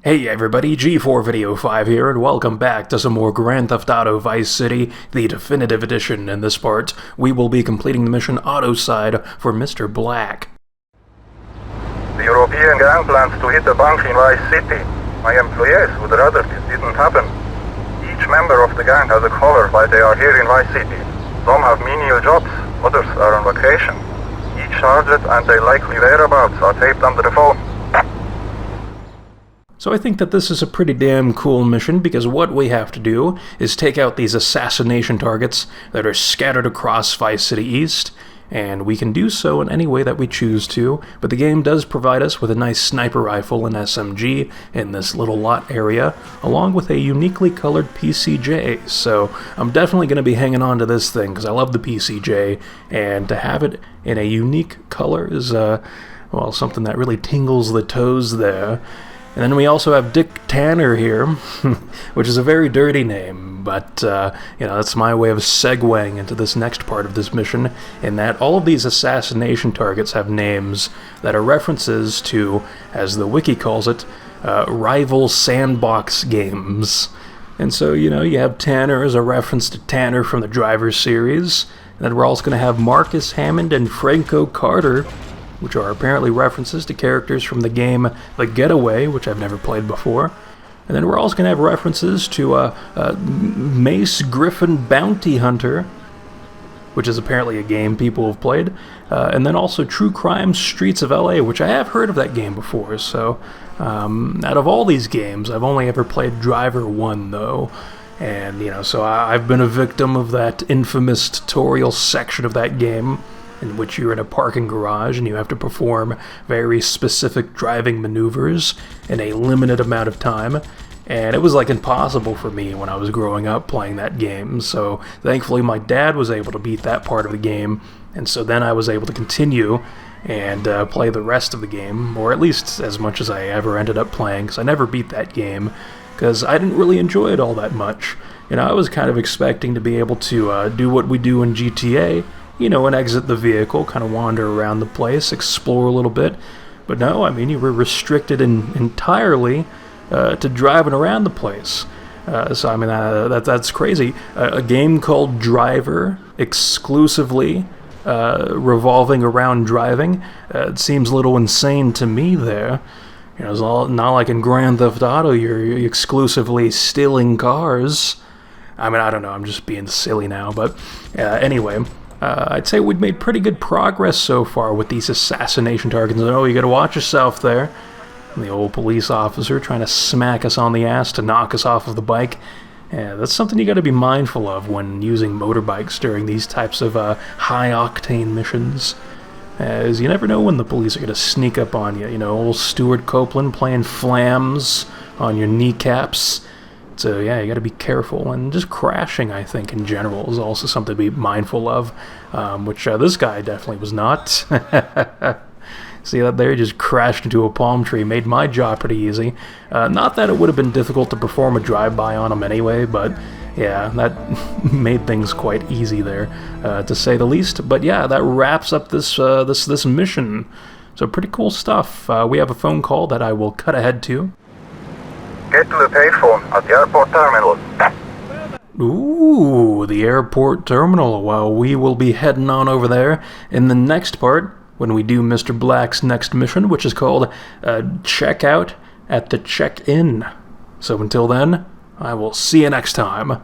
Hey everybody, G4 Video 5 here, and welcome back to some more Grand Theft Auto Vice City, the definitive edition. In this part, we will be completing the mission Autocide for Mr. Black. The European gang plans to hit a bank in Vice City. My employees would rather this didn't happen. Each member of the gang has a cover while they are here in Vice City. Some have menial jobs, others are on vacation. Each target and their likely whereabouts are taped under the phone. So I think that this is a pretty damn cool mission, because what we have to do is take out these assassination targets that are scattered across Vice City East, and we can do so in any way that we choose to, but the game does provide us with a nice sniper rifle and SMG in this little lot area, along with a uniquely colored PCJ, so I'm definitely going to be hanging on to this thing, because I love the PCJ, and to have it in a unique color is, well, something that really tingles the toes there. And then we also have Dick Tanner here, which is a very dirty name, but, that's my way of segueing into this next part of this mission, in that all of these assassination targets have names that are references to, as the wiki calls it, rival sandbox games. And so, you have Tanner as a reference to Tanner from the Driver series, and then we're also going to have Marcus Hammond and Franco Carter, which are apparently references to characters from the game The Getaway, which I've never played before. And then we're also going to have references to Mace Griffin Bounty Hunter, which is apparently a game people have played. And then also True Crime Streets of LA, which I have heard of that game before. So out of all these games, I've only ever played Driver 1, though. And, so I've been a victim of that infamous tutorial section of that game, in which you're in a parking garage and you have to perform very specific driving maneuvers in a limited amount of time. And it was like impossible for me when I was growing up playing that game, so thankfully my dad was able to beat that part of the game, and so then I was able to continue and play the rest of the game, or at least as much as I ever ended up playing, because I never beat that game, because I didn't really enjoy it all that much. I was kind of expecting to be able to do what we do in GTA, and exit the vehicle, kind of wander around the place, explore a little bit. But no, you were restricted entirely to driving around the place. So, that's crazy. A game called Driver, exclusively revolving around driving, it seems a little insane to me there. It's not like in Grand Theft Auto, you're exclusively stealing cars. I don't know, I'm just being silly now, but anyway. I'd say we've made pretty good progress so far with these assassination targets. Oh, you gotta watch yourself there. And the old police officer trying to smack us on the ass to knock us off of the bike. That's something you gotta be mindful of when using motorbikes during these types of high-octane missions. As you never know when the police are gonna sneak up on you. Old Stuart Copeland playing flams on your kneecaps. So yeah, you gotta be careful, and just crashing, I think, in general is also something to be mindful of, which this guy definitely was not. See that there? He just crashed into a palm tree, made my job pretty easy. Not that it would have been difficult to perform a drive-by on him anyway, but yeah, that made things quite easy there, to say the least. But yeah, that wraps up this mission. So pretty cool stuff. We have a phone call that I will cut ahead to. Get to the payphone at the airport terminal. Ooh, the airport terminal. Well, we will be heading on over there in the next part when we do Mr. Black's next mission, which is called Checkout at the Check-In. So until then, I will see you next time.